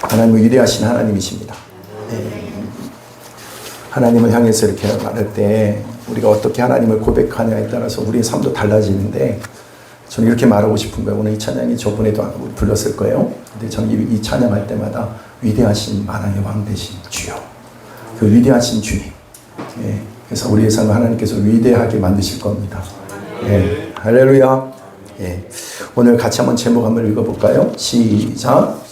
하나님은 위대하신 하나님이십니다. 하나님을 향해서 이렇게 말할 때 우리가 어떻게 하나님을 고백하냐에 따라서 우리의 삶도 달라지는데, 저는 이렇게 말하고 싶은 거예요. 오늘 이 찬양이 저번에도 불렀을 거예요. 근데 저는 이 찬양할 때마다 위대하신 만왕의 왕 되신 주여, 그 위대하신 주님. 그래서 우리의 삶을 하나님께서 위대하게 만드실 겁니다. 할렐루야. 오늘 같이 한번 제목 한번 읽어볼까요? 시작.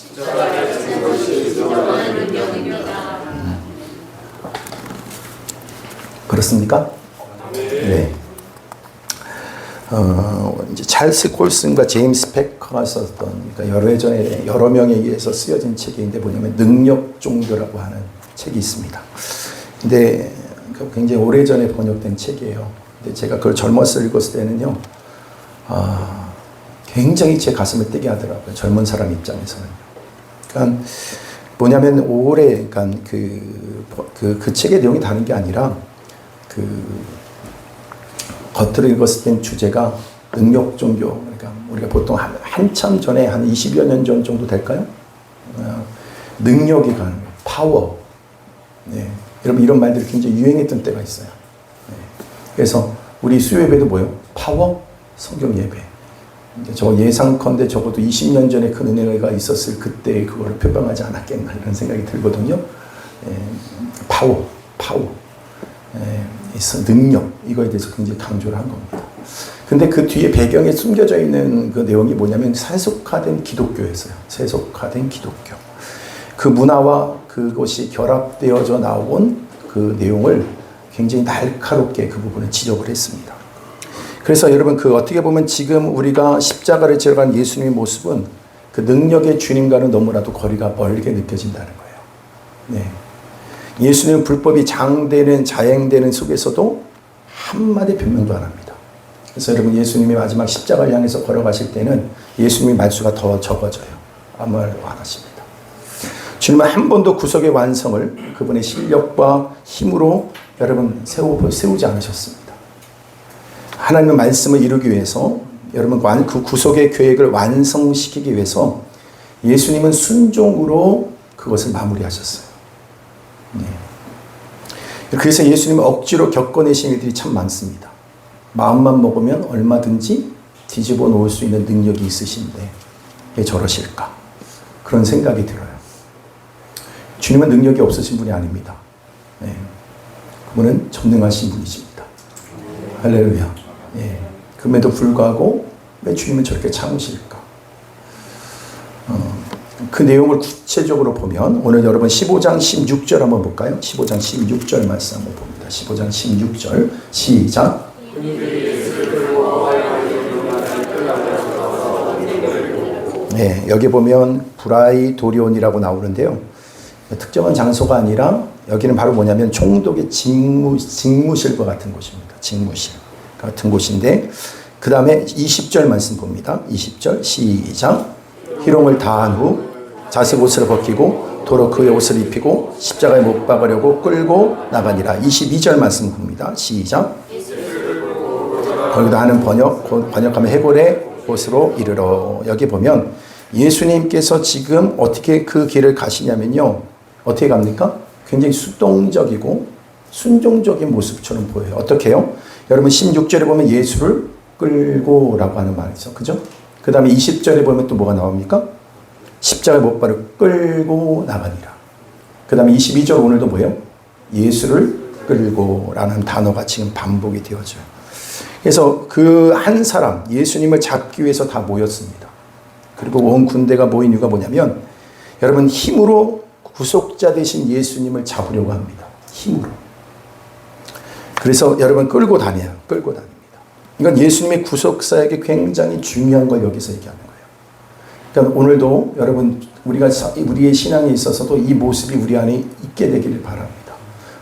그렇습니까? 네. 이제 찰스 콜슨과 제임스 패커가 썼던, 그러니까 여러 명에 의해서 쓰여진 책인데 뭐냐면 능력 종교라고 하는 책이 있습니다. 근데 굉장히 오래전에 번역된 책이에요. 근데 제가 그걸 젊었을 읽었을 때는요, 굉장히 제 가슴을 뜨게 하더라고요. 젊은 사람 입장에서는. 그러니까 뭐냐면 그러니까 그 책의 내용이 다른 게 아니라 겉으로 읽었을 땐 주제가 능력 종교, 그러니까 우리가 보통 한참 전에 한 20여 년 전 정도 될까요? 능력이 가는 거예요. 파워. 여러분 이런 말들이 굉장히 유행했던 때가 있어요. 그래서 우리 수요 예배도 뭐예요? 파워 성경 예배. 저 예상컨대 적어도 20년 전에 그 은혜가 있었을 그때 그거를 표방하지 않았겠나 이런 생각이 들거든요. 파워. 능력, 이거에 대해서 굉장히 강조를 한 겁니다. 근데 그 뒤에 배경에 숨겨져 있는 그 내용이 뭐냐면 세속화된 기독교였어요. 세속화된 기독교. 그 문화와 그것이 결합되어져 나온 그 내용을 굉장히 날카롭게 그 부분을 지적을 했습니다. 그래서 여러분 어떻게 보면 지금 우리가 십자가를 지러 간 예수님의 모습은 그 능력의 주님과는 너무나도 거리가 멀게 느껴진다는 거예요. 예수님은 불법이 자행되는 속에서도 한마디 변명도 안 합니다. 그래서 여러분 예수님이 마지막 십자가를 향해서 걸어가실 때는 예수님의 말수가 더 적어져요. 아무 말도 안 하십니다. 주님은 한 번도 구속의 완성을 그분의 실력과 힘으로 여러분 세우지 않으셨습니다. 하나님의 말씀을 이루기 위해서, 여러분 그 구속의 계획을 완성시키기 위해서 예수님은 순종으로 그것을 마무리하셨어요. 그래서 예수님은 억지로 겪어내신 일들이 참 많습니다. 마음만 먹으면 얼마든지 뒤집어 놓을 수 있는 능력이 있으신데 왜 저러실까? 그런 생각이 들어요. 주님은 능력이 없으신 분이 아닙니다. 그분은 전능하신 분이십니다. 할렐루야. 그럼에도 불구하고 왜 주님은 저렇게 참으실까? 그 내용을 구체적으로 보면 오늘 여러분 15장 16절 한번 볼까요? 15장 16절 말씀 한번 봅니다. 15장 16절 시작. 여기 보면 브라이도리온이라고 나오는데요. 특정한 장소가 아니라 여기는 바로 뭐냐면 총독의 직무실과 같은 곳입니다. 직무실 같은 곳인데, 그 다음에 20절 말씀 봅니다. 20절 시작. 희롱을 다한 후 자색 옷을 벗기고 도로 그의 옷을 입히고 십자가에 못 박으려고 끌고 나가니라. 22절 말씀 봅니다. 시작. 거기도 하는 번역하면 해골의 곳으로 이르러. 여기 보면 예수님께서 지금 어떻게 그 길을 가시냐면요, 어떻게 갑니까? 굉장히 수동적이고 순종적인 모습처럼 보여요. 어떻게 해요? 여러분 16절에 보면 예수를 끌고 라고 하는 말이 있어. 그죠? 그 다음에 20절에 보면 또 뭐가 나옵니까? 십자가에 못 박아 끌고 나가니라. 그 다음에 22절 오늘도 뭐예요? 예수를 끌고 라는 단어가 지금 반복이 되어져요. 그래서 그 한 사람, 예수님을 잡기 위해서 다 모였습니다. 그리고 온 군대가 모인 이유가 뭐냐면, 여러분 힘으로 구속자 되신 예수님을 잡으려고 합니다. 힘으로. 그래서 여러분 끌고 다닙니다. 이건 예수님의 구속사역이 굉장히 중요한 걸 여기서 얘기하는 거예요. 그러니까 오늘도 여러분 우리의 신앙에 있어서도 이 모습이 우리 안에 있게 되기를 바랍니다.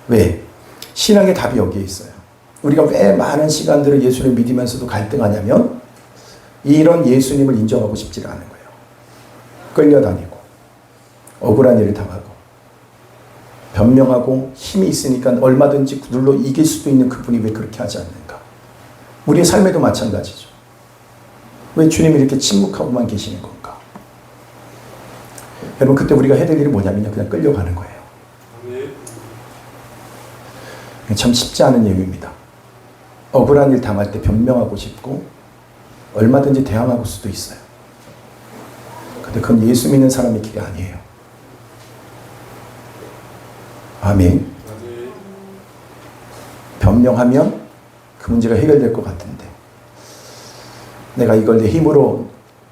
왜? 신앙의 답이 여기에 있어요. 우리가 왜 많은 시간들을 예수를 믿으면서도 갈등하냐면 이런 예수님을 인정하고 싶지 않은 거예요. 끌려다니고 억울한 일을 당하고 변명하고 힘이 있으니까 얼마든지 눌러 이길 수도 있는 그분이 왜 그렇게 하지 않는가? 우리의 삶에도 마찬가지죠. 왜 주님이 이렇게 침묵하고만 계시는 건가? 여러분 그때 우리가 해야 될 일이 뭐냐면요. 그냥 끌려가는 거예요. 참 쉽지 않은 얘기입니다. 억울한 일 당할 때 변명하고 싶고 얼마든지 대항할 수도 있어요. 근데 그건 예수 믿는 사람의 길이 아니에요. 아멘. 변명하면 그 문제가 해결될 것 같은데 내가 이걸 내 힘으로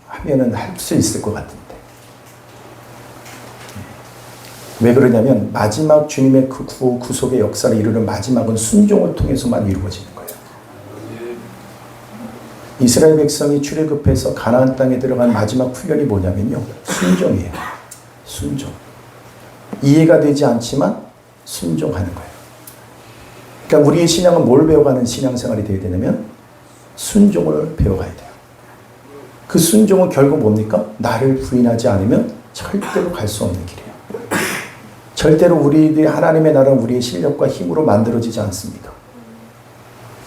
하면은 할 수 있을 것 같은데 왜 그러냐면 마지막 주님의 그 구호 구속의 역사를 이루는 마지막은 순종을 통해서만 이루어지는 거예요. 이스라엘 백성이 출애굽해서 가나안 땅에 들어간 마지막 훈련이 뭐냐면요. 순종이에요. 순종. 이해가 되지 않지만 순종하는 거예요. 그러니까 우리의 신앙은 뭘 배워가는 신앙생활이 되어야 되냐면 순종을 배워가야 돼요. 그 순종은 결국 뭡니까? 나를 부인하지 않으면 절대로 갈 수 없는 길이에요. 절대로 우리들이 하나님의 나라는 우리의 실력과 힘으로 만들어지지 않습니다.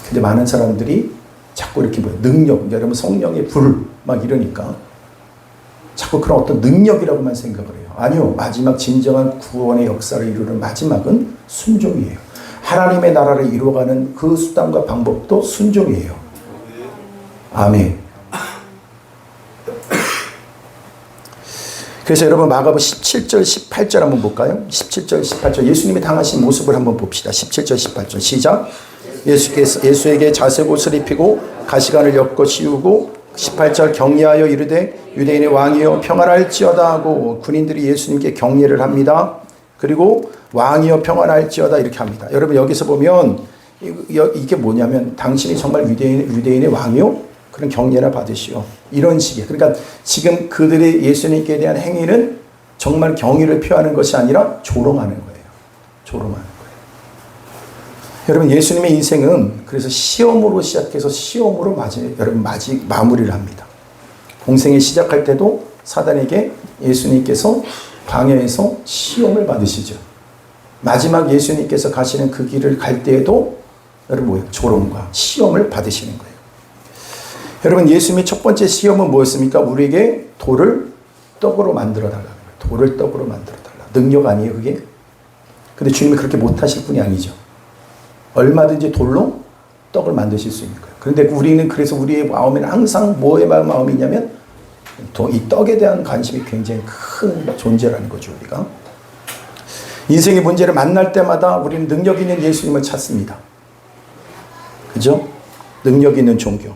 근데 많은 사람들이 자꾸 이렇게 능력, 여러분 성령의 불 막 이러니까 자꾸 그런 어떤 능력이라고만 생각을 해요. 아니요. 마지막 진정한 구원의 역사를 이루는 마지막은 순종이에요. 하나님의 나라를 이루어가는 그 수단과 방법도 순종이에요. 아멘. 그래서 여러분 마가복음 17절 18절 한번 볼까요? 17절 18절 예수님이 당하신 모습을 한번 봅시다. 17절 18절 시작. 예수에게 자색 옷을 입히고 가시관을 엮어 씌우고 18절 경례하여 이르되 유대인의 왕이여 평안할지어다 하고 군인들이 예수님께 경례를 합니다. 그리고 왕이여 평안할지어다 이렇게 합니다. 여러분 여기서 보면 이게 뭐냐면 당신이 정말 유대인의 왕이요? 그런 경례나 받으시오. 이런 식이에요. 그러니까 지금 그들의 예수님께 대한 행위는 정말 경의를 표하는 것이 아니라 조롱하는 거예요. 조롱하는 거예요. 여러분 예수님의 인생은 그래서 시험으로 시작해서 시험으로 마무리를 합니다. 공생에 시작할 때도 사단에게 예수님께서 광야에서 시험을 받으시죠. 마지막 예수님께서 가시는 그 길을 갈 때에도 여러분 뭐예요? 조롱과 시험을 받으시는 거예요. 여러분 예수님의 첫 번째 시험은 뭐였습니까? 우리에게 돌을 떡으로 만들어 달라는 거예요. 돌을 떡으로 만들어 달라. 능력 아니에요 그게? 근데 주님이 그렇게 못하실 분이 아니죠. 얼마든지 돌로 떡을 만드실 수 있는 거예요. 그런데 우리는 그래서 우리의 마음에는 항상 뭐의 마음이 있냐면 이 떡에 대한 관심이 굉장히 큰 존재라는 거죠. 우리가 인생의 문제를 만날 때마다 우리는 능력 있는 예수님을 찾습니다. 그죠? 능력 있는 종교.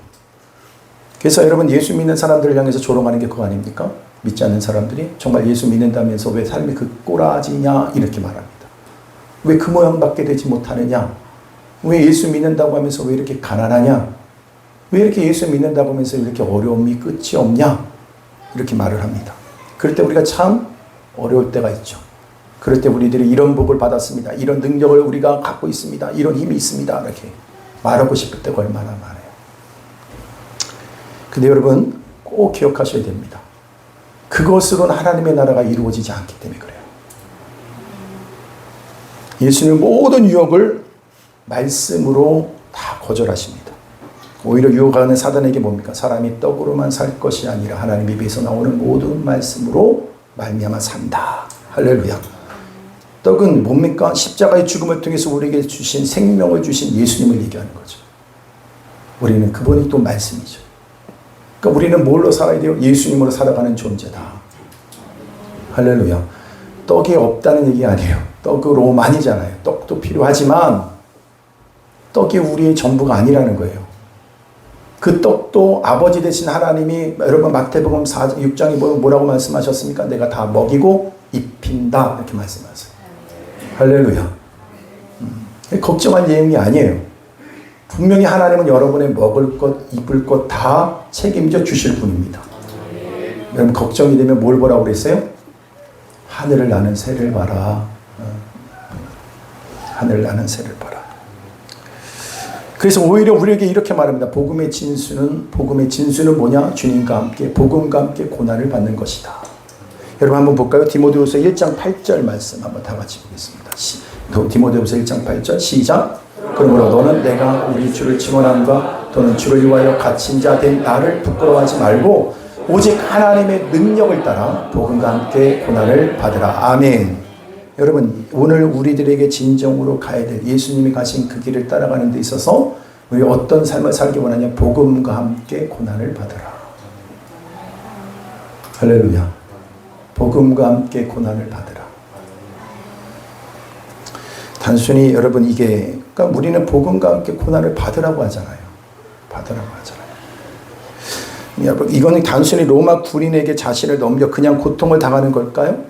그래서 여러분 예수 믿는 사람들을 향해서 조롱하는 게 그거 아닙니까? 믿지 않는 사람들이 정말 예수 믿는다면서 왜 삶이 그 꼬라지냐 이렇게 말합니다. 왜 그 모양밖에 되지 못하느냐? 왜 예수 믿는다고 하면서 왜 이렇게 가난하냐? 왜 이렇게 예수 믿는다고 하면서 이렇게 어려움이 끝이 없냐? 이렇게 말을 합니다. 그럴 때 우리가 참 어려울 때가 있죠. 그럴 때 우리들이 이런 복을 받았습니다. 이런 능력을 우리가 갖고 있습니다. 이런 힘이 있습니다. 이렇게 말하고 싶을 때가 얼마나 많아요. 근데 여러분 꼭 기억하셔야 됩니다. 그것으로는 하나님의 나라가 이루어지지 않기 때문에 그래요. 예수님은 모든 유혹을 말씀으로 다 거절하십니다. 오히려 유혹하는 사단에게 뭡니까? 사람이 떡으로만 살 것이 아니라 하나님 입에서 나오는 모든 말씀으로 말미암아 산다. 할렐루야. 떡은 뭡니까? 십자가의 죽음을 통해서 우리에게 주신 생명을 주신 예수님을 얘기하는 거죠. 우리는 그분이 또 말씀이죠. 그러니까 우리는 뭘로 살아야 돼요? 예수님으로 살아가는 존재다. 할렐루야. 떡이 없다는 얘기 아니에요. 떡으로만이잖아요. 떡도 필요하지만 떡이 우리의 전부가 아니라는 거예요. 그 떡도 아버지 되신 하나님이 여러분 마태복음 6장에 뭐라고 말씀하셨습니까? 내가 다 먹이고 입힌다 이렇게 말씀하세요. 할렐루야. 걱정할 내용이 아니에요. 분명히 하나님은 여러분의 먹을 것, 입을 것 다 책임져 주실 분입니다. 여러분 걱정이 되면 뭘 보라고 그랬어요? 하늘을 나는 새를 봐라. 하늘을 나는 새를 봐라. 그래서 오히려 우리에게 이렇게 말합니다. 복음의 진수는 뭐냐? 주님과 함께 복음과 함께 고난을 받는 것이다. 여러분 한번 볼까요? 디모데후서 1장 8절 말씀 한번 다 같이 보겠습니다. 디모데후서 1장 8절 시작. 그러므로 너는 내가 우리 주를 증언함과 또는 주를 위하여 갇힌 자 된 나를 부끄러워하지 말고 오직 하나님의 능력을 따라 복음과 함께 고난을 받으라. 아멘. 여러분, 오늘 우리들에게 진정으로 가야 될 예수님이 가신 그 길을 따라가는 데 있어서 우리 어떤 삶을 살기 원하냐? 복음과 함께 고난을 받으라. 할렐루야. 복음과 함께 고난을 받으라. 단순히 여러분 이게, 그러니까 우리는 복음과 함께 고난을 받으라고 하잖아요. 받으라고 하잖아요. 여러분, 이거는 단순히 로마 군인에게 자신을 넘겨 그냥 고통을 당하는 걸까요?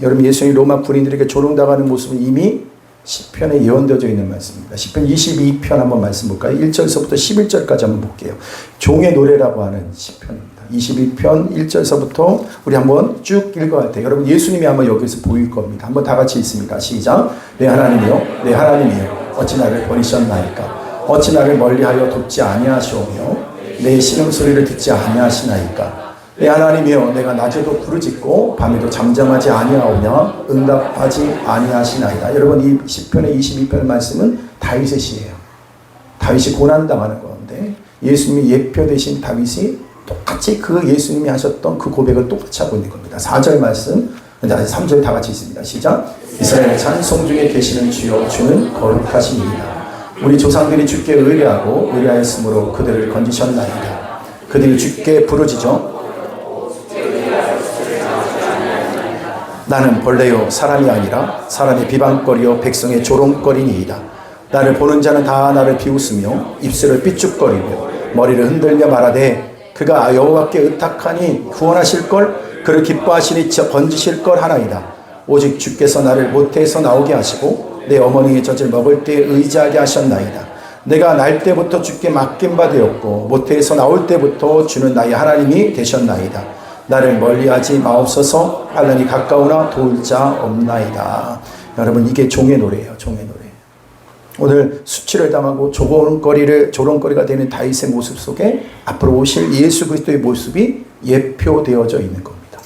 여러분, 예수님이 로마 군인들에게 조롱당하는 모습은 이미 시편에 예언되어져 있는 말씀입니다. 시편 22편 한번 말씀 볼까요? 1절서부터 11절까지 한번 볼게요. 종의 노래라고 하는 시편입니다. 22편 1절서부터 우리 한번 쭉 읽어갈 때 여러분 예수님이 한번 여기서 보일 겁니다. 한번 다 같이 읽습니다. 시작. 내 하나님이여, 내 하나님이여, 어찌 나를 버리셨나이까? 어찌 나를 멀리하여 돕지 아니하시오며 내 신음소리를 듣지 아니하시나이까? 내 하나님이여, 내가 낮에도 부르짖고 밤에도 잠잠하지 아니하오냐? 응답하지 아니하시나이다. 여러분, 이 시편의 22편 말씀은 다윗의 시예요. 다윗이 고난당하는 건데 예수님이 예표 되신 다윗이 똑같이 그 예수님이 하셨던 그 고백을 똑같이 하고 있는 겁니다. 4절 말씀, 3절 다 같이 있습니다. 시작. 이스라엘의 찬송 중에 계시는 주여, 주는 거룩하시니이다. 우리 조상들이 주께 의뢰하고 의뢰하였으므로 그들을 건지셨나이다. 그들이 주께 부르짖어 나는 벌레요 사람이 아니라 사람의 비방거리요 백성의 조롱거리니이다. 나를 보는 자는 다 나를 비웃으며 입술을 삐죽거리고 머리를 흔들며 말하되 그가 여호와께 의탁하니 구원하실 걸, 그를 기뻐하시니 건지실 걸 하나이다. 오직 주께서 나를 모태에서 나오게 하시고 내 어머니의 젖을 먹을 때 의지하게 하셨나이다. 내가 날 때부터 주께 맡긴 바 되었고 모태에서 나올 때부터 주는 나의 하나님이 되셨나이다. 나를 멀리하지 마옵소서. 환난이 가까우나 도울 자 없나이다. 여러분, 이게 종의 노래예요. 종의 노래. 오늘 수치를 당하고 조롱거리가 되는 다윗의 모습 속에 앞으로 오실 예수 그리스도의 모습이 예표되어져 있는 겁니다.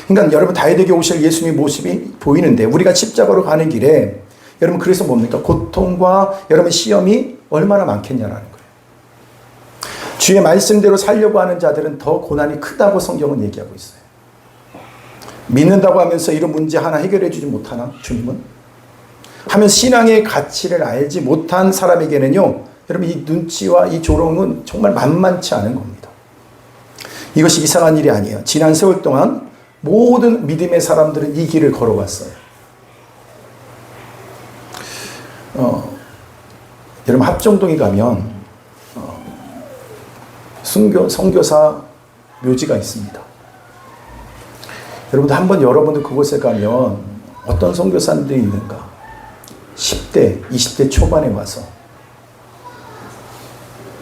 그러니까 여러분, 다윗에게 오실 예수님의 모습이 보이는데 우리가 십자가로 가는 길에 여러분, 그래서 뭡니까? 고통과 여러분 시험이 얼마나 많겠냐라는 거예요. 주의 말씀대로 살려고 하는 자들은 더 고난이 크다고 성경은 얘기하고 있어요. 믿는다고 하면서 이런 문제 하나 해결해 주지 못하나? 주님은? 하면 신앙의 가치를 알지 못한 사람에게는요, 여러분, 이 눈치와 이 조롱은 정말 만만치 않은 겁니다. 이것이 이상한 일이 아니에요. 지난 세월 동안 모든 믿음의 사람들은 이 길을 걸어왔어요. 여러분, 합정동에 가면 선교사 묘지가 있습니다. 여러분들 한번 여러분들 그곳에 가면 어떤 선교사님들이 있는가? 10대, 20대 초반에 와서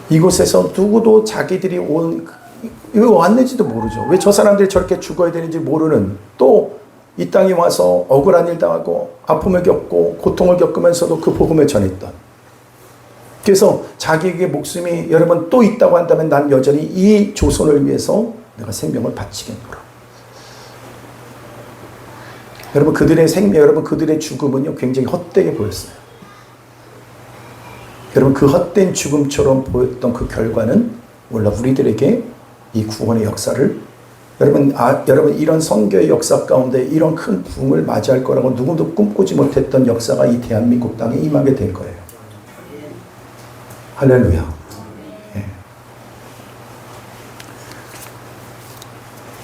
이곳에서 누구도 자기들이 왜 왔는지도 모르죠. 왜 저 사람들이 저렇게 죽어야 되는지 모르는, 또 이 땅에 와서 억울한 일 당하고 아픔을 겪고 고통을 겪으면서도 그 복음을 전했던, 그래서 자기에게 목숨이 여러분 또 있다고 한다면 난 여전히 이 조선을 위해서 내가 생명을 바치겠노라. 여러분, 그들의 생명, 여러분 그들의 죽음은요 굉장히 헛되게 보였어요. 여러분, 그 헛된 죽음처럼 보였던 그 결과는 몰라 우리들에게 이 구원의 역사를, 여러분 이런 선교의 역사 가운데 이런 큰 부흥을 맞이할 거라고 누구도 꿈꾸지 못했던 역사가 이 대한민국 땅에 임하게 될 거예요. 할렐루야. 예.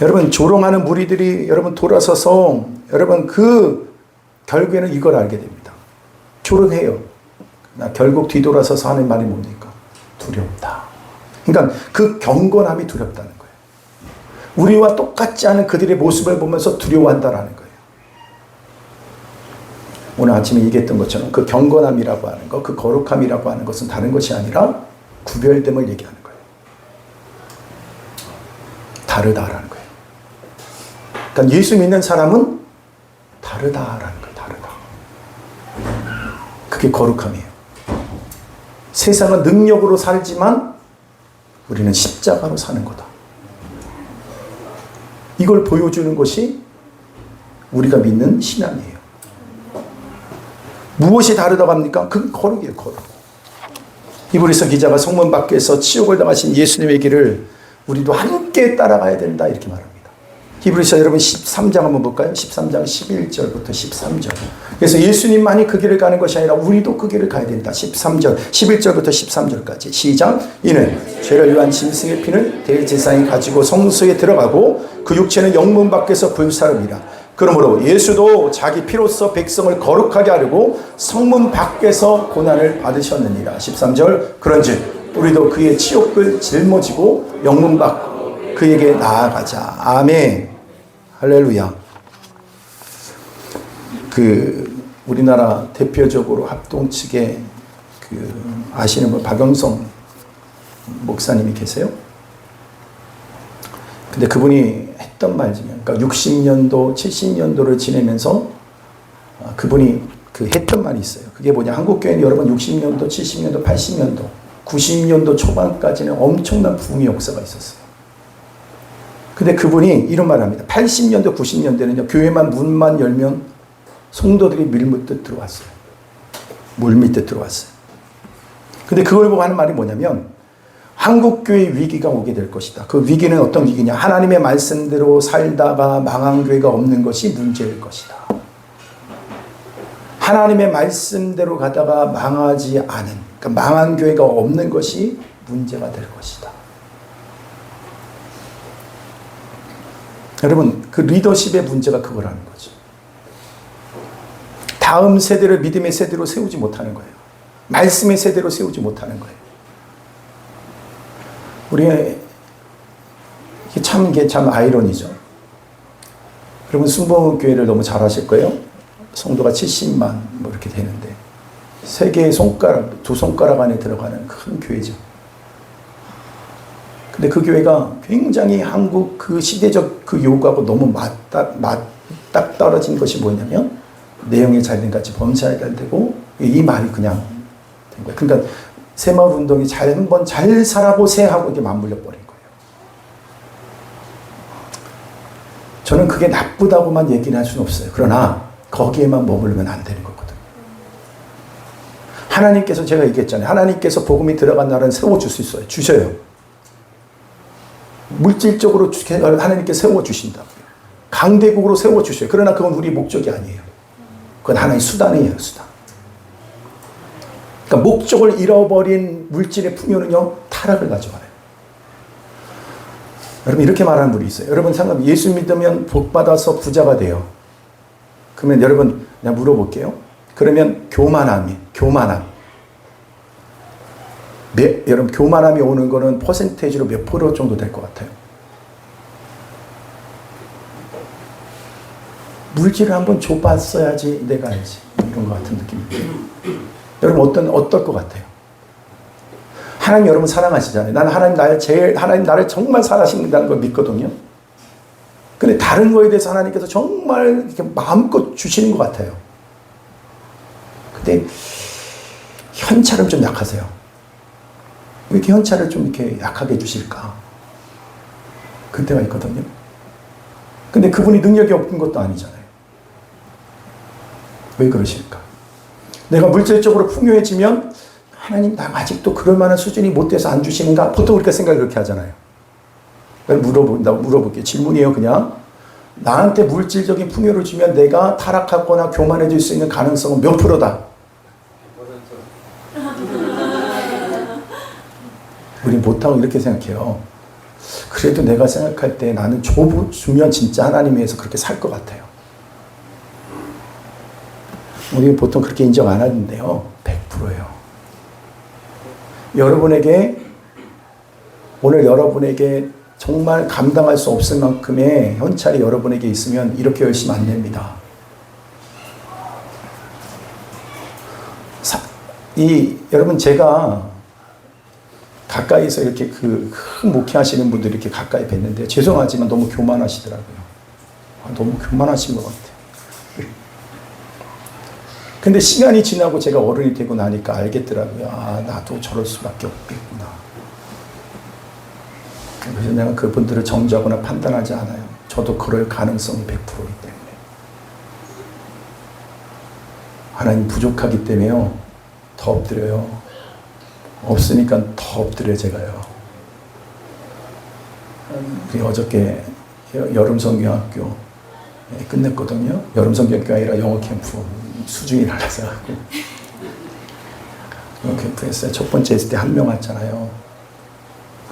여러분, 조롱하는 무리들이 여러분 돌아서서 여러분 그 결국에는 이걸 알게 됩니다. 조롱해요. 결국 뒤돌아서서 하는 말이 뭡니까? 두렵다. 그러니까 그 경건함이 두렵다는 거예요. 우리와 똑같지 않은 그들의 모습을 보면서 두려워한다라는 거예요. 오늘 아침에 얘기했던 것처럼 그 경건함이라고 하는 것, 그 거룩함이라고 하는 것은 다른 것이 아니라 구별됨을 얘기하는 거예요. 다르다라는 거예요. 그러니까 예수 믿는 사람은 다르다라는 거예요. 다르다. 그게 거룩함이에요. 세상은 능력으로 살지만 우리는 십자가로 사는 거다. 이걸 보여주는 것이 우리가 믿는 신앙이에요. 무엇이 다르다고 합니까? 그건 거룩이에요. 거룩. 이브리서 기자가 성문 밖에서 치욕을 당하신 예수님의 길을 우리도 함께 따라가야 된다 이렇게 말합니다. 히브리서 여러분 13장 한번 볼까요? 13장 11절부터 13절. 그래서 예수님만이 그 길을 가는 것이 아니라 우리도 그 길을 가야 된다. 13절, 11절부터 13절까지. 시작. 이는 죄를 위한 짐승의 피는 대제사장이 가지고 성소에 들어가고 그 육체는 영문 밖에서 불사름이라. 그러므로 예수도 자기 피로써 백성을 거룩하게 하려고 성문 밖에서 고난을 받으셨느니라. 13절. 그런즉 우리도 그의 치욕을 짊어지고 영문 밖 그에게 나아가자. 아멘. 할렐루야. 우리나라 대표적으로 합동 측에 아시는 분 박영성 목사님이 계세요. 근데 그분이 했던 말 중에, 그러니까 60년도, 70년도를 지내면서 그분이 했던 말이 있어요. 그게 뭐냐? 한국교회는 여러분 60년도, 70년도, 80년도, 90년도 초반까지는 엄청난 부흥의 역사가 있었어요. 근데 그분이 이런 말을 합니다. 80년도, 90년대는요, 교회만 문만 열면 성도들이 밀물듯 들어왔어요. 물밀듯 들어왔어요. 근데 그걸 보고 하는 말이 뭐냐면, 한국교회 위기가 오게 될 것이다. 그 위기는 어떤 위기냐? 하나님의 말씀대로 살다가 망한 교회가 없는 것이 문제일 것이다. 하나님의 말씀대로 가다가 망하지 않은, 그러니까 망한 교회가 없는 것이 문제가 될 것이다. 여러분, 그 리더십의 문제가 그거라는 거죠. 다음 세대를 믿음의 세대로 세우지 못하는 거예요. 말씀의 세대로 세우지 못하는 거예요. 이게 참 아이러니죠. 여러분, 순복음교회를 너무 잘 아실 거예요. 성도가 70만 뭐 이렇게 되는데 세 개의 손가락, 두 손가락 안에 들어가는 큰 교회죠. 근데 그 교회가 굉장히 한국 그 시대적 그 요구하고 너무 맞딱 떨어진 것이 뭐냐면, 내용이 잘된 같이 범사에 잘 되고, 이 말이 그냥 된 거예요. 그러니까 새마을 운동이 한번 잘 살아보세요 이게 맞물려 버린 거예요. 저는 그게 나쁘다고만 얘기는 할 수는 없어요. 그러나 거기에만 머무르면 안 되는 거거든요. 하나님께서, 제가 얘기했잖아요. 하나님께서 복음이 들어간 나라는 세워줄 수 있어요. 주셔요. 물질적으로 하나님께 세워주신다고요. 강대국으로 세워주셔요. 그러나 그건 우리 목적이 아니에요. 그건 하나의 수단이에요. 수단. 그러니까 목적을 잃어버린 물질의 풍요는요, 타락을 가져와요. 여러분, 이렇게 말하는 분이 있어요. 여러분, 예수 믿으면 복받아서 부자가 돼요. 그러면 여러분, 그냥 물어볼게요. 그러면 교만함. 여러분, 교만함이 오는 거는 퍼센테이지로 몇 프로 정도 될 것 같아요? 물질을 한번 줘봤어야지 내가 알지. 이런 것 같은 느낌이에요. 여러분, 어떨 것 같아요? 하나님 여러분 사랑하시잖아요. 나는 하나님 나를 정말 사랑하신다는 걸 믿거든요. 근데 다른 거에 대해서 하나님께서 정말 이렇게 마음껏 주시는 것 같아요. 근데 현찰은 좀 약하세요. 왜 이렇게 현찰을 좀 이렇게 약하게 해주실까? 그때가 있거든요. 근데 그분이 능력이 없는 것도 아니잖아요. 왜 그러실까? 내가 물질적으로 풍요해지면 하나님, 나 아직도 그럴 만한 수준이 못 돼서 안 주시는가? 보통 우리가 생각을 그렇게 하잖아요. 물어볼게요. 질문이에요, 그냥. 나한테 물질적인 풍요를 주면 내가 타락하거나 교만해질 수 있는 가능성은 몇 프로다? 우리 못하고 이렇게 생각해요. 그래도 내가 생각할 때 나는 주면 진짜 하나님 위해서 그렇게 살 것 같아요. 우리 보통 그렇게 인정 안 하는데요. 100%예요. 오늘 여러분에게 정말 감당할 수 없을 만큼의 현찰이 여러분에게 있으면 이렇게 열심히 안 됩니다. 여러분, 제가 가까이서 이렇게 큰 목회하시는 분들 이렇게 가까이 뵀는데, 죄송하지만 너무 교만하시더라고요. 너무 교만하신 것 같아요. 근데 시간이 지나고 제가 어른이 되고 나니까 알겠더라고요. 나도 저럴 수밖에 없겠구나. 그래서 내가 그분들을 정죄하거나 판단하지 않아요. 저도 그럴 가능성이 100%이기 때문에. 하나님 부족하기 때문에요. 더 엎드려요. 없으니까 더 엎드려요, 제가요. 어저께 여름 성경학교 끝냈거든요. 여름 성경학교 아니라 영어 캠프 수준이 달라서 영어 캠프 했어요. 첫 번째 했을 때 한 명 왔잖아요.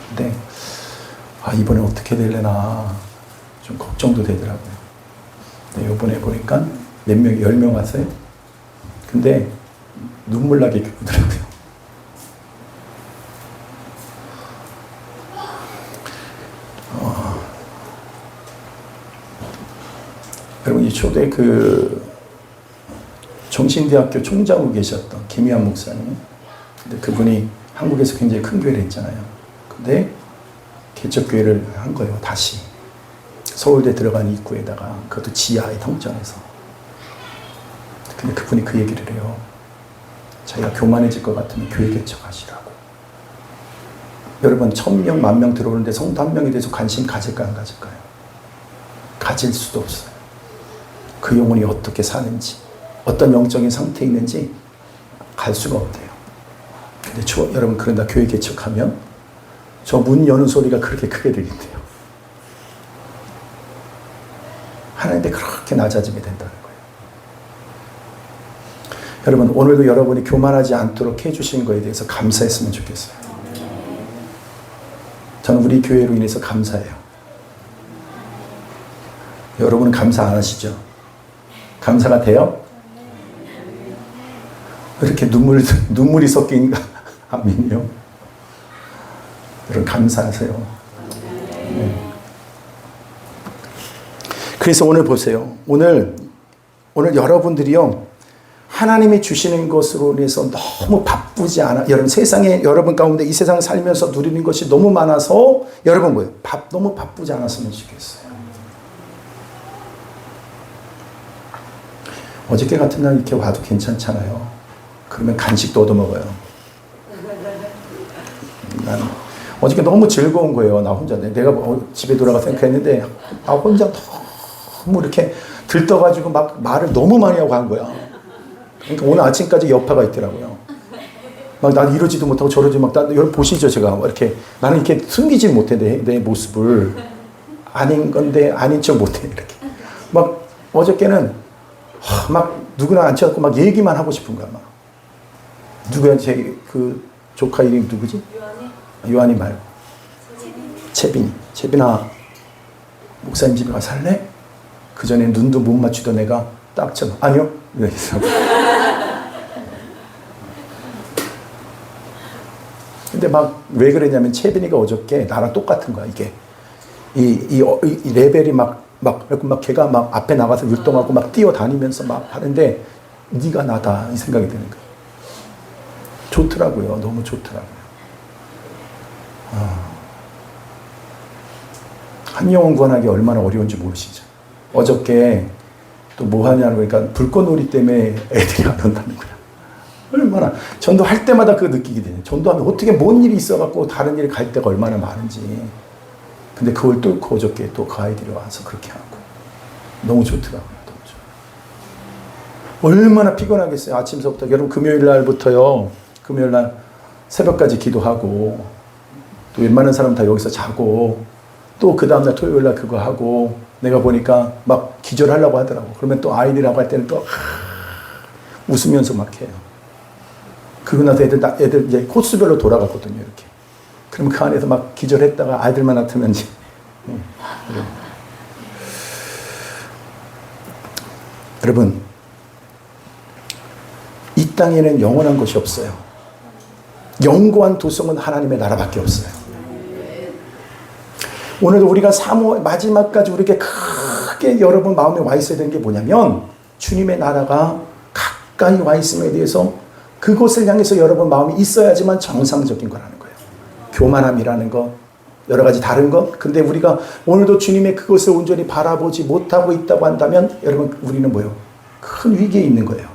근데 이번에 어떻게 될래나 좀 걱정도 되더라고요. 근데 이번에 보니까 몇 명, 10명 왔어요. 근데 눈물 나게 겪더라고요. 여러분, 이 초대 정신대학교 총장으로 계셨던 김희환 목사님. 근데 그분이 한국에서 굉장히 큰 교회를 했잖아요. 근데 개척교회를 한 거예요, 다시. 서울대 들어간 입구에다가, 그것도 지하에 통장에서. 근데 그분이 그 얘기를 해요. 자기가 교만해질 것 같으면 교회 개척하시라고. 여러분, 1000명, 10,000명 들어오는데 성도 한 명에 대해서 관심 가질까, 안 가질까요? 가질 수도 없어요. 그 영혼이 어떻게 사는지, 어떤 영적인 상태에 있는지 갈 수가 없대요. 근데 여러분, 그런다 교회 개척하면 저 문 여는 소리가 그렇게 크게 들린대요. 하나님께 그렇게 낮아지게 된다는 거예요. 여러분, 오늘도 여러분이 교만하지 않도록 해주신 거에 대해서 감사했으면 좋겠어요. 저는 우리 교회로 인해서 감사해요. 여러분은 감사 안 하시죠? 감사가 돼요? 이렇게 눈물이 섞인 아멘요. 여러분, 감사하세요. 네. 그래서 오늘 보세요. 오늘 여러분들이요, 하나님이 주시는 것으로 인해서 너무 바쁘지 않아. 여러분, 세상에, 여러분 가운데 이 세상 살면서 누리는 것이 너무 많아서 여러분 뭐예요? 너무 바쁘지 않았으면 좋겠어요. 어저께 같은 날 이렇게 와도 괜찮잖아요. 그러면 간식도 얻어먹어요. 나는 어저께 너무 즐거운 거예요. 나 혼자. 내가 집에 돌아가 생각했는데 나 혼자 너무 이렇게 들떠가지고 막 말을 너무 많이 하고 간 거야. 그러니까 오늘 아침까지 여파가 있더라고요. 막 난 이러지도 못하고 저러지 막, 여러분 보시죠, 제가. 이렇게, 나는 이렇게 숨기지 못해, 내 모습을. 아닌 건데, 아닌 척 못해, 이렇게. 막, 어저께는, 막, 누구나 앉혀갖고 막 얘기만 하고 싶은 거야, 막. 누구야, 조카 이름이 누구지? 요한이 말고. 채빈아, 목사님 집에 가서 살래? 그 전에 눈도 못 맞추던 애가 딱 쳐봐. 아니요? 이러겠어. 근데 막 왜 그랬냐면 채빈이가 어저께 나랑 똑같은 거야, 이게. 이 레벨이 막 걔가 막 앞에 나가서 율동하고 막 뛰어다니면서 막 하는데 네가 나다, 이 생각이 드는 거야. 좋더라고요. 너무 좋더라고요. 한 영혼 구원하기 얼마나 어려운지 모르시죠? 어저께 또 뭐 하냐고 그러니까 불꽃놀이 때문에 애들이 안 온다는 거야. 얼마나 전도할 때마다 그거 느끼게 되냐. 전도하면 어떻게 뭔 일이 있어갖고 다른 일 갈 데가 얼마나 많은지. 근데 그걸 뚫고 어저께 또 그 아이들이 와서 그렇게 하고 너무 좋더라고요. 너무 좋아요. 얼마나 피곤하겠어요. 아침서부터. 여러분, 금요일 날부터요, 금요일 날 새벽까지 기도하고 또 웬만한 사람 다 여기서 자고 또 그 다음날 토요일 날 그거 하고 내가 보니까 막 기절하려고 하더라고. 그러면 또 아이들하고 할 때는 또 웃으면서 막 해요. 그러고 나서 애들 이제 코스별로 돌아갔거든요, 이렇게. 그러면 그 안에서 막 기절했다가 아이들만 나타면 이제. 여러분, 이 땅에는 영원한 것이 없어요. 영원한 도성은 하나님의 나라밖에 없어요. 오늘도 우리가 마지막까지 우리에게 크게 여러분 마음에 와 있어야 되는 게 뭐냐면 주님의 나라가 가까이 와 있음에 대해서 그곳을 향해서 여러분 마음이 있어야지만 정상적인 거라는 거예요. 교만함이라는 것, 여러 가지 다른 것. 근데 우리가 오늘도 주님의 그것을 온전히 바라보지 못하고 있다고 한다면 여러분, 우리는 뭐예요? 큰 위기에 있는 거예요.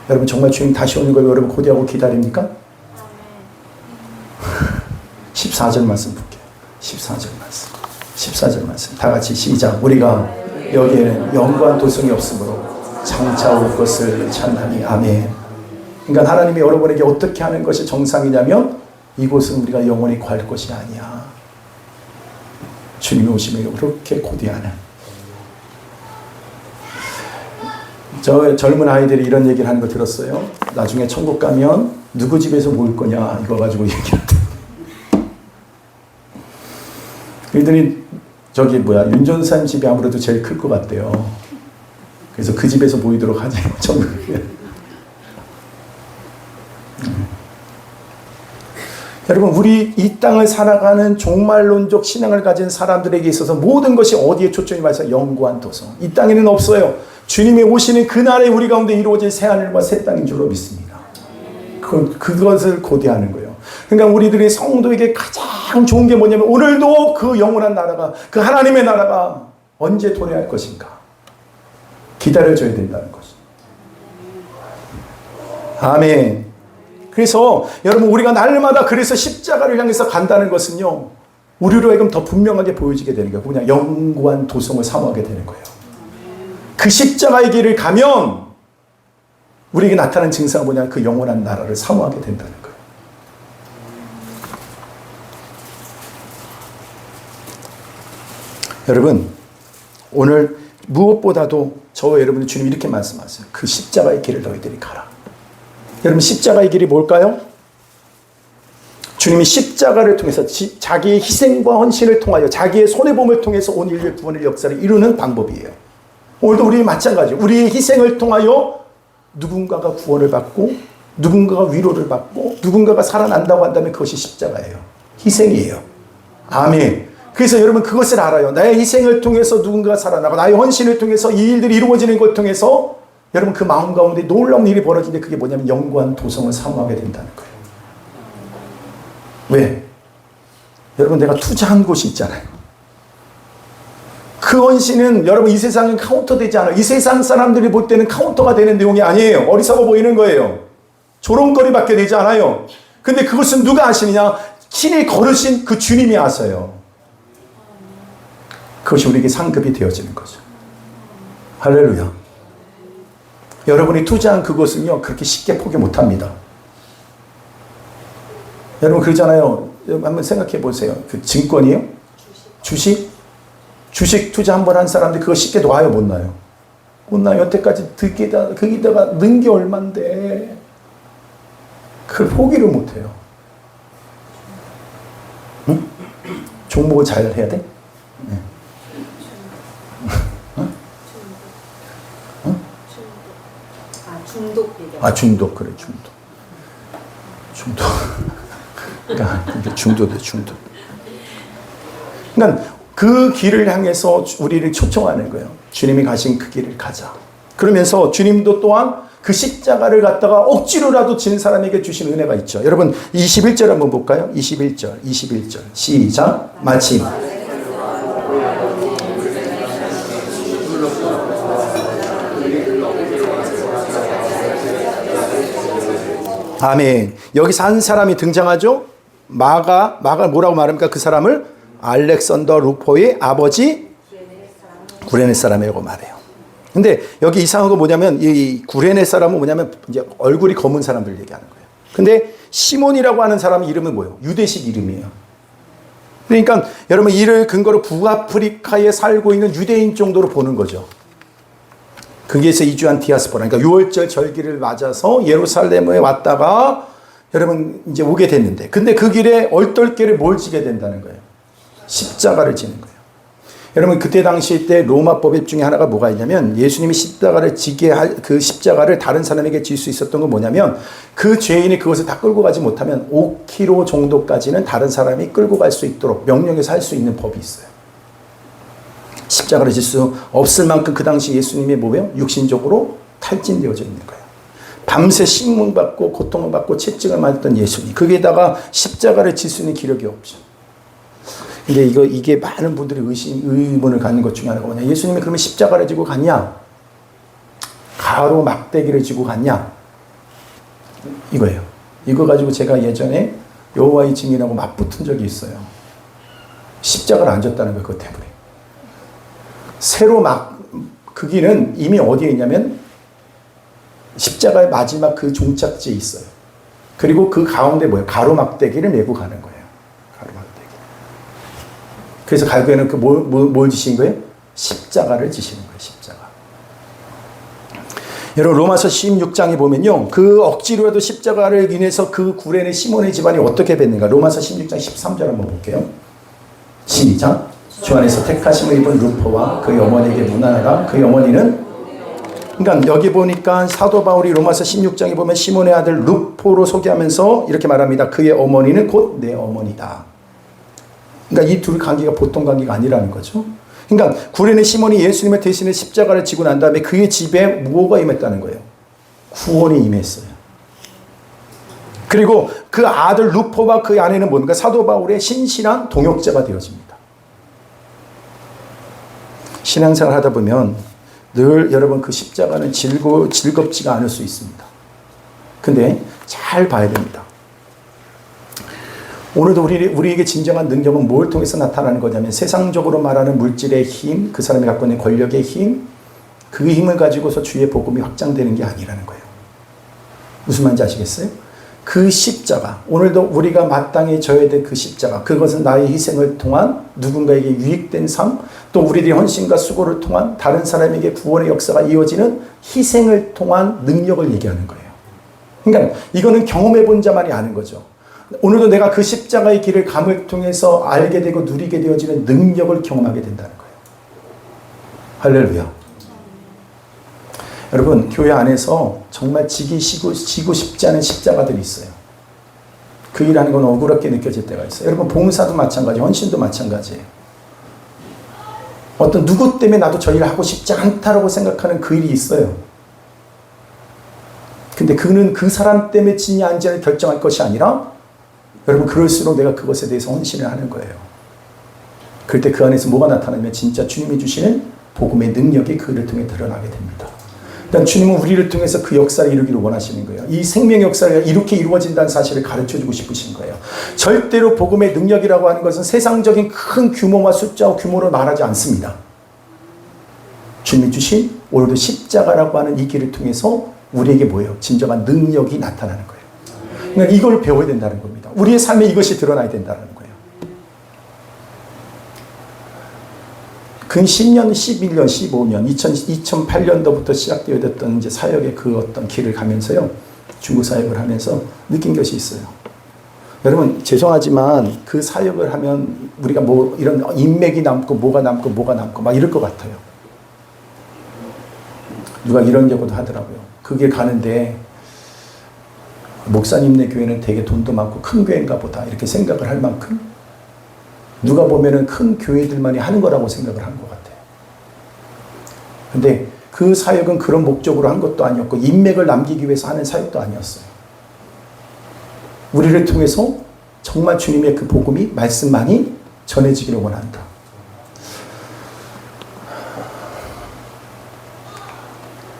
여러분, 정말 주님 다시 오는 걸 여러분 고대하고 기다립니까? 14절 말씀 볼게요. 14절 말씀. 다 같이 시작. 우리가 여기에는 영광 도성이 없으므로 장차 올 것을 찾나니. 아멘. 그러니까 하나님이 여러분에게 어떻게 하는 것이 정상이냐면 이곳은 우리가 영원히 갈 것이 아니야. 주님이 오시면 그렇게 고대하는. 저 젊은 아이들이 이런 얘기를 하는 거 들었어요. 나중에 천국 가면 누구 집에서 모일 거냐 이거 가지고 얘기하대. 그들이 윤전사님 집이 아무래도 제일 클 것 같대요. 그래서 그 집에서 모이도록 하자. 천국에. 여러분, 우리 이 땅을 살아가는 종말론적 신앙을 가진 사람들에게 있어서 모든 것이 어디에 초점이 맞아서 영구한 도성. 이 땅에는 없어요. 주님이 오시는 그날에 우리 가운데 이루어질 새하늘과 새 땅인 줄로 믿습니다. 그것을 고대하는 거예요. 그러니까 우리들이 성도에게 가장 좋은 게 뭐냐면 오늘도 그 영원한 나라가, 그 하나님의 나라가 언제 도래할 것인가 기다려줘야 된다는 것입니다. 아멘. 그래서 여러분, 우리가 날마다 그래서 십자가를 향해서 간다는 것은요, 우리로 하여금 더 분명하게 보여지게 되는 거예요. 그냥 영구한 도성을 사모하게 되는 거예요. 그 십자가의 길을 가면 우리에게 나타나는 증상은 뭐냐? 그 영원한 나라를 사모하게 된다는 거예요. 여러분, 오늘 무엇보다도 저와 여러분이 주님 이렇게 말씀하세요. 그 십자가의 길을 너희들이 가라. 여러분, 십자가의 길이 뭘까요? 주님이 십자가를 통해서 자기의 희생과 헌신을 통하여 자기의 손해봄을 통해서 온 인류의 구원의 역사를 이루는 방법이에요. 오늘도 우리 마찬가지. 우리의 희생을 통하여 누군가가 구원을 받고 누군가가 위로를 받고 누군가가 살아난다고 한다면 그것이 십자가예요. 희생이에요. 아멘. 그래서 여러분, 그것을 알아요. 나의 희생을 통해서 누군가가 살아나고 나의 헌신을 통해서 이 일들이 이루어지는 것 통해서 여러분, 그 마음 가운데 놀라운 일이 벌어지는데 그게 뭐냐면 영구한 도성을 사모하게 된다는 거예요. 왜? 여러분, 내가 투자한 곳이 있잖아요. 그 헌신은 여러분 이 세상은 카운터 되지 않아요. 이 세상 사람들이 볼 때는 카운터가 되는 내용이 아니에요. 어리석어 보이는 거예요. 조롱거리밖에 되지 않아요. 근데 그것은 누가 아시느냐? 친히 걸으신 그 주님이 아세요. 그것이 우리에게 상급이 되어지는 거죠. 할렐루야. 여러분이 투자한 그것은요, 그렇게 쉽게 포기 못합니다. 여러분 그러잖아요. 한번 생각해 보세요. 그 증권이요? 주식? 주식 투자 한 번 한 사람들 그거 쉽게 놔요, 못 놔요? 못 놔요. 여태까지 거기다가 넣은 게 얼만데 그걸 포기를 못 해요. 응? 종목을 잘 해야 돼? 네. 중독. 그래, 중독. 그러니까 중독돼, 중독. 그러니까 그 길을 향해서 우리를 초청하는 거예요. 주님이 가신 그 길을 가자. 그러면서 주님도 또한 그 십자가를 갖다가 억지로라도 진 사람에게 주신 은혜가 있죠. 여러분 21절 한번 볼까요? 21절 시작. 마침 아멘. 여기서 한 사람이 등장하죠. 마가 뭐라고 말합니까? 그 사람을 알렉산더 루포의 아버지 구레네 사람이라고 말해요. 근데 여기 이상한 거 뭐냐면 이 구레네 사람은 뭐냐면 이제 얼굴이 검은 사람들 얘기하는 거예요. 근데 시몬이라고 하는 사람 이름은 뭐예요? 유대식 이름이에요. 그러니까 여러분 이를 근거로 북아프리카에 살고 있는 유대인 정도로 보는 거죠. 거기에서 이주한 디아스포라, 그러니까 6월절 절기를 맞아서 예루살렘에 왔다가 여러분 이제 오게 됐는데, 근데 그 길에 얼떨결에 뭘 지게 된다는 거예요? 십자가를 지는 거예요. 여러분 그때 당시 때 로마 법입 중에 하나가 뭐가 있냐면 예수님이 십자가를 지게 할 그 십자가를 다른 사람에게 질 수 있었던 건 뭐냐면 그 죄인이 그것을 다 끌고 가지 못하면 5km 정도까지는 다른 사람이 끌고 갈 수 있도록 명령해서 할 수 있는 법이 있어요. 십자가를 질 수 없을 만큼 그 당시 예수님의 몸에 육신적으로 탈진되어져 있는 거예요. 밤새 신문받고 고통을 받고 채찍을 맞았던 예수님, 거기에다가 십자가를 질 수 있는 기력이 없죠. 근데 이게 많은 분들이 의문을 갖는 것 중에 하나가 뭐냐? 예수님이 그러면 십자가를 지고 갔냐? 가로 막대기를 지고 갔냐? 이거예요. 이거 가지고 제가 예전에 여호와의 증인하고 맞붙은 적이 있어요. 십자가를 안 졌다는 거예요. 그것 때문에. 그 길은 이미 어디에 있냐면 십자가의 마지막 그 종착지에 있어요. 그리고 그 가운데 뭐예요? 가로막대기를 메고 가는 거예요. 가로막대기. 그래서 결국에는 뭘 지신 거예요? 십자가를 지시는 거예요. 십자가. 여러분 로마서 16장에 보면요. 그 억지로라도 십자가를 인해서 그 구레네 시몬의 집안이 어떻게 뵀는가. 로마서 16장 13절 한번 볼게요. 시작. 주 안에서 택하심을 입은 루포와 그의 어머니에게 문안하라. 그의 어머니는 그러니까 여기 보니까 사도 바울이 로마서 16장에 보면 시몬의 아들 루포로 소개하면서 이렇게 말합니다. 그의 어머니는 곧 내 어머니다. 그러니까 이 둘 관계가 보통 관계가 아니라는 거죠. 그러니까 구레네 시몬이 예수님의 대신에 십자가를 지고 난 다음에 그의 집에 뭐가 임했다는 거예요? 구원이 임했어요. 그리고 그 아들 루포와 그 아내는 뭔가 사도 바울의 신실한 동역자가 되어집니다. 신앙생활 하다 보면 늘 여러분 그 십자가는 즐겁지가 않을 수 있습니다. 근데 잘 봐야 됩니다. 오늘도 우리에게 진정한 능력은 뭘 통해서 나타나는 거냐면 세상적으로 말하는 물질의 힘, 그 사람이 갖고 있는 권력의 힘, 그 힘을 가지고서 주의 복음이 확장되는 게 아니라는 거예요. 무슨 말인지 아시겠어요? 그 십자가, 오늘도 우리가 마땅히 져야 될 그 십자가, 그것은 나의 희생을 통한 누군가에게 유익된 삶, 또 우리들의 헌신과 수고를 통한 다른 사람에게 구원의 역사가 이어지는 희생을 통한 능력을 얘기하는 거예요. 그러니까 이거는 경험해 본 자만이 아는 거죠. 오늘도 내가 그 십자가의 길을 감을 통해서 알게 되고 누리게 되어지는 능력을 경험하게 된다는 거예요. 할렐루야. 여러분 교회 안에서 정말 지고 싶지 않은 십자가들이 있어요. 그 일하는 건 억울하게 느껴질 때가 있어요. 여러분 봉사도 마찬가지, 헌신도 마찬가지예요. 어떤 누구 때문에 나도 저 일을 하고 싶지 않다라고 생각하는 그 일이 있어요. 근데 그는 그 사람 때문에 지냐 안 지냐를 결정할 것이 아니라 여러분 그럴수록 내가 그것에 대해서 헌신을 하는 거예요. 그럴 때 그 안에서 뭐가 나타나면 진짜 주님이 주시는 복음의 능력이 그를 통해 드러나게 됩니다. 일단 주님은 우리를 통해서 그 역사를 이루기를 원하시는 거예요. 이 생명의 역사가 이렇게 이루어진다는 사실을 가르쳐주고 싶으신 거예요. 절대로 복음의 능력이라고 하는 것은 세상적인 큰 규모와 숫자와 규모로 말하지 않습니다. 주님이 주신 오늘도 십자가라고 하는 이 길을 통해서 우리에게 뭐예요? 진정한 능력이 나타나는 거예요. 그러니까 이걸 배워야 된다는 겁니다. 우리의 삶에 이것이 드러나야 된다는 거예요. 근 10년, 11년, 15년, 2008년도부터 시작되었던 이제 사역의 그 어떤 길을 가면서요. 중국 사역을 하면서 느낀 것이 있어요. 여러분, 죄송하지만 그 사역을 하면 우리가 뭐 이런 인맥이 남고 뭐가 남고 막 이럴 것 같아요. 누가 이런 경우도 하더라고요. 그 길 가는데 목사님네 교회는 되게 돈도 많고 큰 교회인가 보다 이렇게 생각을 할 만큼 누가 보면은 큰 교회들만이 하는 거라고 생각을 한 것 같아요. 근데 그 사역은 그런 목적으로 한 것도 아니었고 인맥을 남기기 위해서 하는 사역도 아니었어요. 우리를 통해서 정말 주님의 그 복음이 말씀만이 전해지기를 원한다.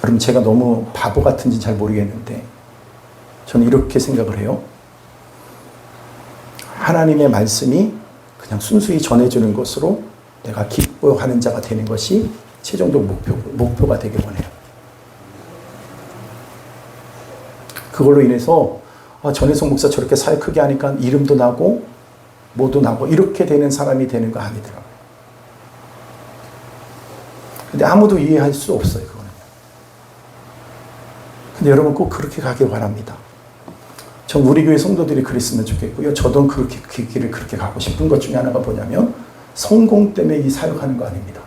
여러분 제가 너무 바보 같은지 잘 모르겠는데 저는 이렇게 생각을 해요. 하나님의 말씀이 그냥 순수히 전해주는 것으로 내가 기뻐하는 자가 되는 것이 최종적 목표가 되길 원해요. 그걸로 인해서 전혜성 목사 저렇게 사역 크게 하니까 이름도 나고 뭐도 나고 이렇게 되는 사람이 되는 거 아니더라고요. 근데 아무도 이해할 수 없어요. 그거는. 근데 여러분 꼭 그렇게 가길 바랍니다. 전 우리 교회 성도들이 그랬으면 좋겠고요. 저도 그렇게 그 길을 그렇게 가고 싶은 것 중에 하나가 뭐냐면 성공 때문에 이 사역하는 거 아닙니다.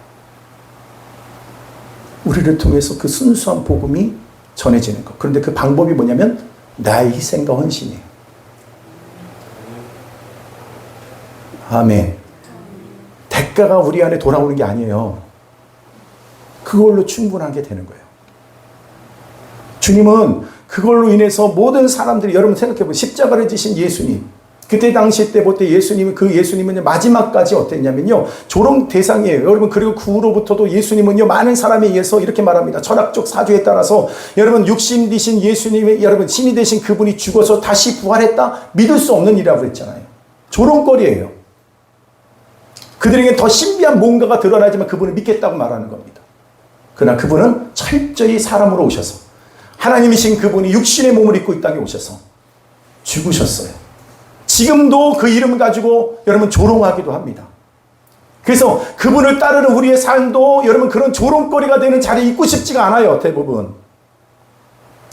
우리를 통해서 그 순수한 복음이 전해지는 것. 그런데 그 방법이 뭐냐면 나의 희생과 헌신이에요. 아멘. 대가가 우리 안에 돌아오는 게 아니에요. 그걸로 충분하게 되는 거예요. 주님은 그걸로 인해서 모든 사람들이 여러분 생각해보세요. 십자가를 지신 예수님. 그때 당시 때 볼 때 예수님은 마지막까지 어땠냐면요. 조롱 대상이에요. 여러분 그리고 그 후로부터도 예수님은요. 많은 사람에 의해서 이렇게 말합니다. 철학적 사주에 따라서 여러분 육신 되신 예수님의 여러분 신이 되신 그분이 죽어서 다시 부활했다? 믿을 수 없는 일이라고 했잖아요. 조롱거리예요. 그들에게 더 신비한 뭔가가 드러나지만 그분을 믿겠다고 말하는 겁니다. 그러나 그분은 철저히 사람으로 오셔서 하나님이신 그분이 육신의 몸을 입고 이 땅에 오셔서 죽으셨어요. 지금도 그 이름을 가지고 여러분 조롱하기도 합니다. 그래서 그분을 따르는 우리의 삶도 여러분 그런 조롱거리가 되는 자리에 있고 싶지가 않아요, 대부분.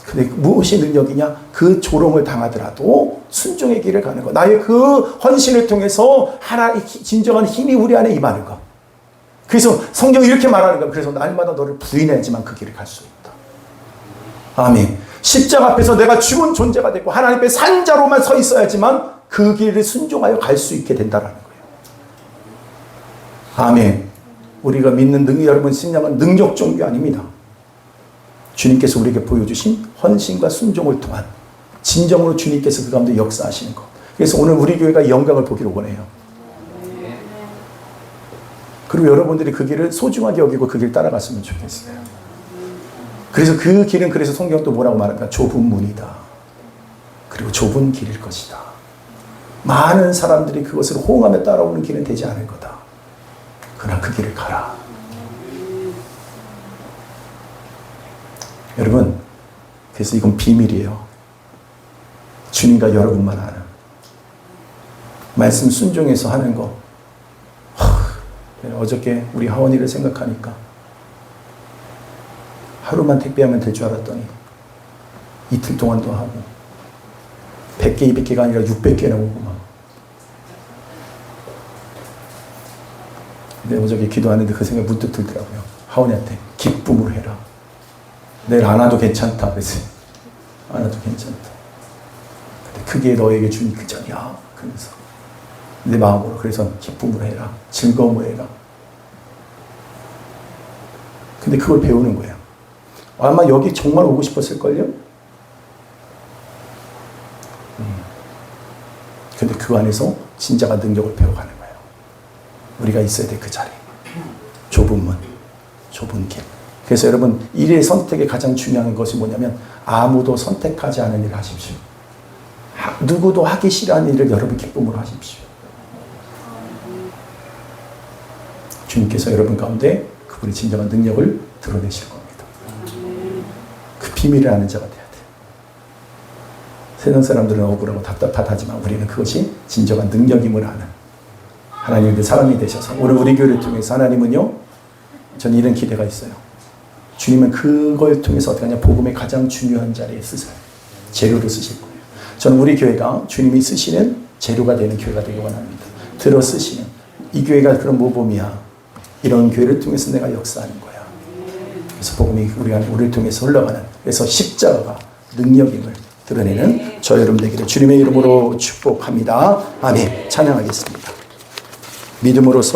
근데 무엇이 능력이냐? 그 조롱을 당하더라도 순종의 길을 가는 것. 나의 그 헌신을 통해서 하나의 진정한 힘이 우리 안에 임하는 것. 그래서 성경이 이렇게 말하는 거예요. 그래서 날마다 너를 부인해야지만 그 길을 갈 수 있다. 아멘. 십자가 앞에서 내가 죽은 존재가 됐고 하나님 앞에 산자로만 서 있어야지만 그 길을 순종하여 갈 수 있게 된다는 거예요. 아멘. 우리가 믿는 여러분 신앙은 능력 종교 아닙니다. 주님께서 우리에게 보여주신 헌신과 순종을 통한 진정으로 주님께서 그 가운데 역사하시는 것. 그래서 오늘 우리 교회가 영광을 보기를 원해요. 그리고 여러분들이 그 길을 소중하게 여기고 그 길 따라갔으면 좋겠어요. 그래서 그 길은 그래서 성경 또 뭐라고 말합니까? 좁은 문이다. 그리고 좁은 길일 것이다. 많은 사람들이 그것을 호응하며 따라오는 길은 되지 않을 거다. 그러나 그 길을 가라. 여러분, 그래서 이건 비밀이에요. 주님과 여러분만 아는. 말씀 순종해서 하는 거. 어저께 우리 하원이를 생각하니까 하루만 택배하면 될 줄 알았더니 이틀 동안도 하고 100개, 200개가 아니라 600개나 오고 막. 근데 어저께 기도하는데 그 생각이 문득 들더라고요. 하원이한테 기쁨으로 해라. 내일 안 와도 괜찮다. 그래서 안 와도 괜찮다. 근데 그게 너에게 준 그 전이야. 그러면서 내 마음으로 그래서 기쁨으로 해라. 즐거움으로 해라. 근데 그걸 배우는 거예요. 아마 여기 정말 오고 싶었을걸요? 근데 그 안에서 진짜가 능력을 배워가는 거예요. 우리가 있어야 돼, 그 자리. 좁은 문, 좁은 길. 그래서 여러분, 일의 선택에 가장 중요한 것이 뭐냐면 아무도 선택하지 않은 일을 하십시오. 누구도 하기 싫어하는 일을 여러분 기쁨으로 하십시오. 주님께서 여러분 가운데 그분의 진정한 능력을 드러내실 겁니다. 그 비밀을 아는 자가 돼야 돼요. 세상 사람들은 억울하고 답답하다지만 우리는 그것이 진정한 능력임을 아는 하나님의 사람이 되셔서 오늘 우리 교회를 통해서 하나님은요, 저는 이런 기대가 있어요. 주님은 그걸 통해서 어떻게 하냐, 복음의 가장 중요한 자리에 쓰세요. 재료로 쓰실 거예요. 저는 우리 교회가 주님이 쓰시는 재료가 되는 교회가 되기 원합니다. 들어 쓰시는 이 교회가 그런 모범이야. 이런 교회를 통해서 내가 역사하는 거야. 그래서 복음이 우리를 통해서 흘러가는, 그래서 십자가가 능력임을 드러내는 저 여러분 되기를 주님의 이름으로 축복합니다. 아멘. 찬양하겠습니다. 믿음으로